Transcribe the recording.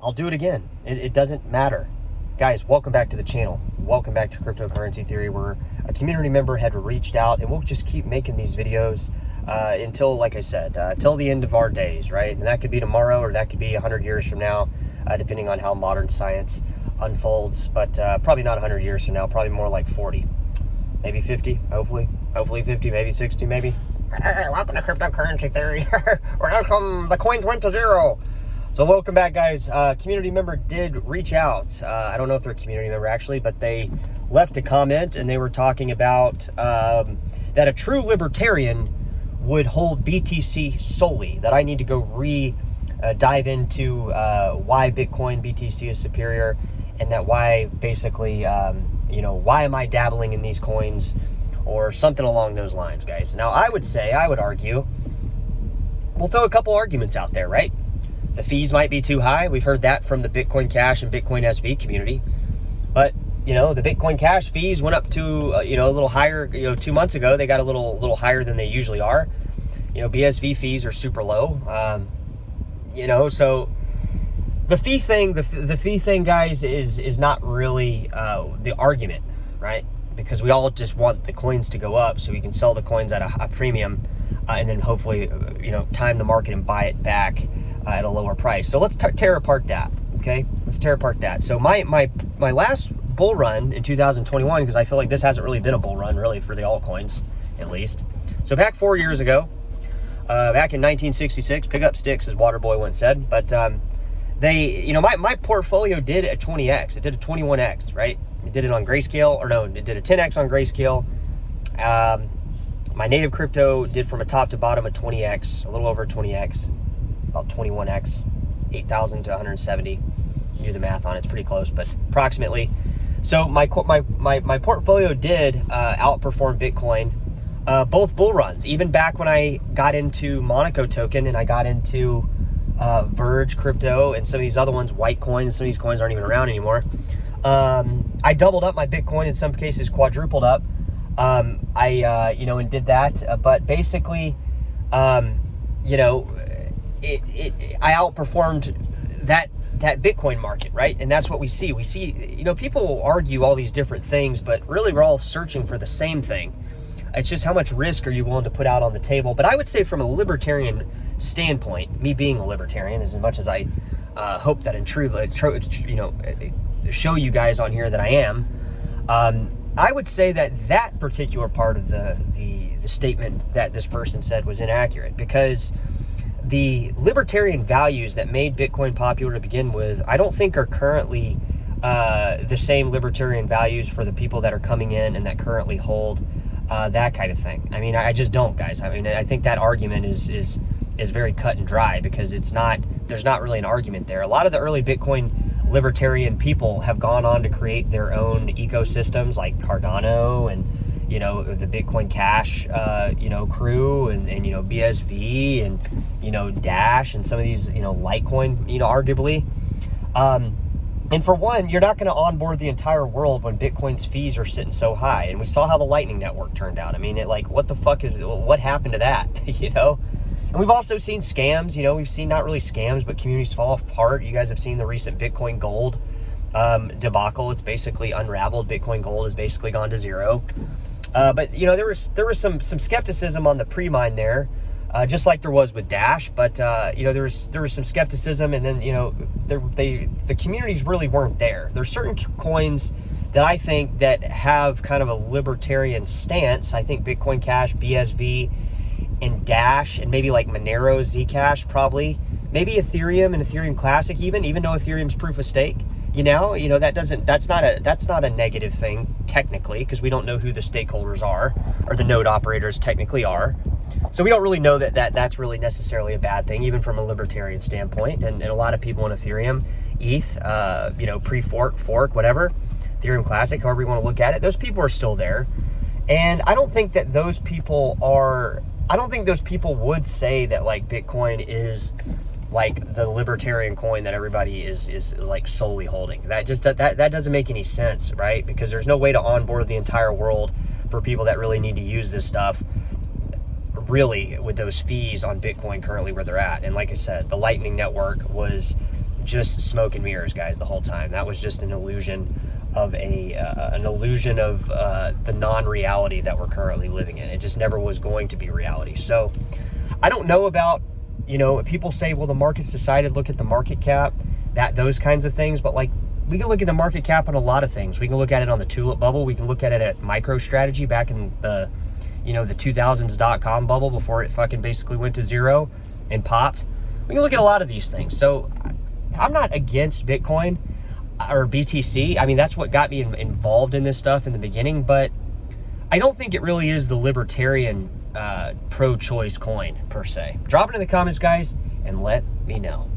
I'll do it again. It doesn't matter. Guys, welcome back to the channel. Welcome back to Cryptocurrency Theory, where a community member had reached out, and we'll just keep making these videos until, like I said, till the end of our days, right? And that could be tomorrow, or that could be 100 years from now, depending on how modern science unfolds. But probably not 100 years from now, probably more like 40, maybe 50, hopefully 50, maybe 60, maybe. Hey, welcome to Cryptocurrency Theory. Welcome, the coins went to zero. So welcome back, guys. Community member did reach out. I don't know if they're a community member actually, but they left a comment, and they were talking about that a true libertarian would hold BTC solely, that I need to go dive into why Bitcoin BTC is superior, and that why basically, why am I dabbling in these coins, or something along those lines, guys. Now, I would argue, we'll throw a couple arguments out there, right? The fees might be too high. We've heard that from the Bitcoin Cash and Bitcoin SV community. But, the Bitcoin Cash fees went up to, a little higher, 2 months ago. They got a little higher than they usually are. BSV fees are super low. So the fee thing, guys, is not really the argument, right? Because we all just want the coins to go up so we can sell the coins at a premium, and then hopefully, time the market and buy it back at a lower price. So let's tear apart that, okay? Let's tear apart that. So my last bull run in 2021, because I feel like this hasn't really been a bull run, really, for the altcoins, at least. So back 4 years ago, back in 1966, pick up sticks, as Waterboy once said, but my portfolio did a 20x. It did a 21x, right? It did it on Grayscale, or no, it did a 10x on Grayscale. My native crypto did from a top to bottom a 20x, a little over 20x, about 21x, 8,000 to 170. Do the math on it, it's pretty close, but approximately. So my portfolio did outperform Bitcoin both bull runs, even back when I got into Monaco token and I got into Verge crypto and some of these other ones, White coin, and some of these coins aren't even around anymore. I doubled up my Bitcoin, in some cases quadrupled up. And did that. But basically, I outperformed that Bitcoin market, right? And that's what we see. We see, people argue all these different things, but really we're all searching for the same thing. It's just how much risk are you willing to put out on the table? But I would say from a libertarian standpoint, me being a libertarian, as much as I hope that in truth, show you guys on here that I am, I would say that particular part of the statement that this person said was inaccurate, because the libertarian values that made Bitcoin popular to begin with, I don't think are currently the same libertarian values for the people that are coming in and that currently hold that kind of thing. I mean, I just don't, guys. I mean, I think that argument is very cut and dry, because there's not really an argument there. A lot of the early Bitcoin libertarian people have gone on to create their own ecosystems, like Cardano and the Bitcoin Cash crew, and BSV and Dash and some of these Litecoin arguably. And for one, you're not going to onboard the entire world when Bitcoin's fees are sitting so high. And we saw how the Lightning Network turned out. I mean, what happened to that? And we've also seen scams. We've seen not really scams, but communities fall apart. You guys have seen the recent Bitcoin Gold debacle. It's basically unraveled. Bitcoin Gold has basically gone to zero. But there was some skepticism on the pre-mine there, just like there was with Dash. But there was some skepticism, and then the communities really weren't there. There's certain coins that I think that have kind of a libertarian stance. I think Bitcoin Cash, BSV, and Dash, and maybe like Monero, Zcash, probably, maybe Ethereum and Ethereum Classic, even though Ethereum's proof of stake. That's not a negative thing technically, because we don't know who the stakeholders are, or the node operators technically are. So we don't really know that's really necessarily a bad thing, even from a libertarian standpoint. And a lot of people in Ethereum, ETH, pre-fork, fork, whatever, Ethereum Classic, however you want to look at it, those people are still there. And I don't think that those people would say that like Bitcoin is like the libertarian coin that everybody is like solely holding. That doesn't make any sense, right? Because there's no way to onboard the entire world for people that really need to use this stuff, really, with those fees on Bitcoin currently where they're at. And like I said, the Lightning Network was just smoke and mirrors, guys, the whole time. That was just an illusion of the non-reality that we're currently living in. It just never was going to be reality. So I don't know about, people say, well, the market's decided, look at the market cap, those kinds of things. But like, we can look at the market cap on a lot of things. We can look at it on the tulip bubble. We can look at it at MicroStrategy back in the 2000s .com bubble before it fucking basically went to zero and popped. We can look at a lot of these things. So I'm not against Bitcoin or BTC. I mean, that's what got me involved in this stuff in the beginning, but I don't think it really is the libertarian pro-choice coin per se. Drop it in the comments, guys, and let me know.